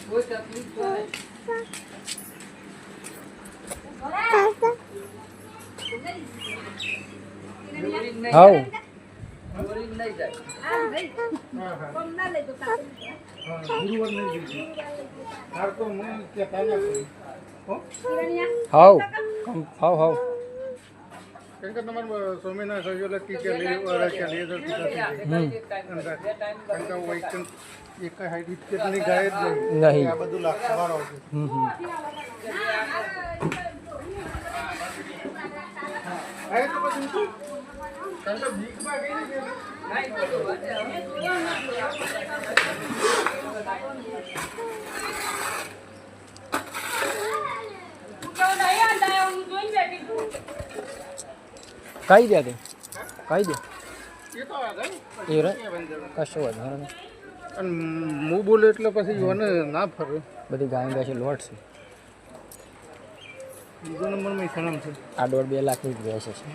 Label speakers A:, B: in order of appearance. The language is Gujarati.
A: કોઈ તકલીફ તો નહીં.
B: હાઉ
A: બોરિંગ નહીં જાય.
C: ગુરુવાર નહીં દીધી હાર તો હું કે તાજા હો
B: હાઉ હાઉ
C: કેમ કે તમારે સ્વામીના સહયોગ કે લે વાળા કે લે દર કારણ કે વૈકન એક હાઈટ કેટલી ગાય જ
B: નહીં.
C: આ બધું લાખ વાળો છે આ તો બધું શું કારણ કે બીકમાં ગઈ ને
B: કઈ દે તે કઈ દે
C: એ તો આ ગઈ
B: એ રે કશું હોય નહીં.
C: અને હું બોલે એટલે પછી યોને ના ફરે
B: બધી ગાય બેસી લોટ છે.
C: બીજો નંબર મહેસાણા છે
B: આ 1.5-2 લાખની જ બેસે છે.